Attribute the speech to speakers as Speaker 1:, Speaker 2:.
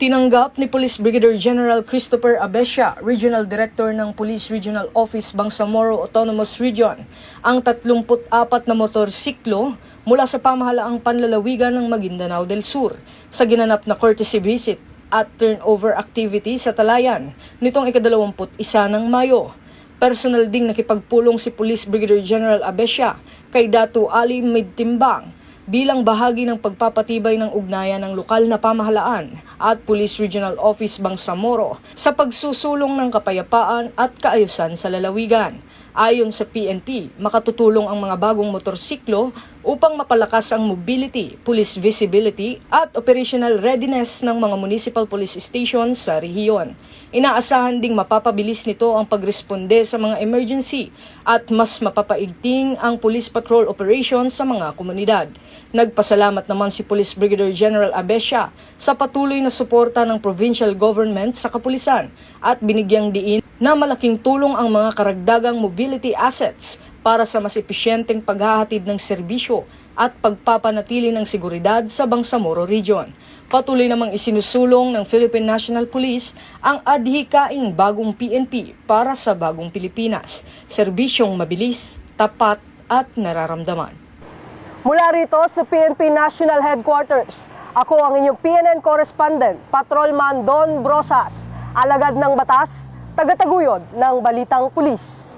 Speaker 1: Tinanggap ni Police Brigadier General Christopher Abescia, Regional Director ng Police Regional Office Bangsamoro Autonomous Region, ang 34 na motorsiklo mula sa pamahalaang panlalawigan ng Maguindanao del Sur sa ginanap na courtesy visit at turnover activity sa Talayan nitong ika-21 ng Mayo. Personal ding nakipagpulong si Police Brigadier General Abescia kay Datu Ali Midtimbang bilang bahagi ng pagpapatibay ng ugnayan ng lokal na pamahalaan at Police Regional Office Bangsamoro sa pagsusulong ng kapayapaan at kaayusan sa lalawigan. Ayon sa PNP, makatutulong ang mga bagong motorsiklo upang mapalakas ang mobility, police visibility at operational readiness ng mga municipal police stations sa rehiyon. Inaasahan ding mapapabilis nito ang pagresponde sa mga emergency at mas mapapaigting ang police patrol operation sa mga komunidad. Nagpasalamat naman si Police Brigadier General Abescia sa patuloy na suporta ng provincial government sa kapulisan at binigyang diin na malaking tulong ang mga karagdagang mobility assets para sa mas episyenteng paghahatid ng serbisyo at pagpapanatili ng seguridad sa Bangsamoro Region. Patuloy namang isinusulong ng Philippine National Police ang adhikaing bagong PNP para sa bagong Pilipinas. Serbisyong mabilis, tapat at nararamdaman.
Speaker 2: Mula rito sa PNP National Headquarters, ako ang inyong PNN correspondent, Patrolman Don Brosas, alagad ng batas, tagataguyod ng Balitang Pulis.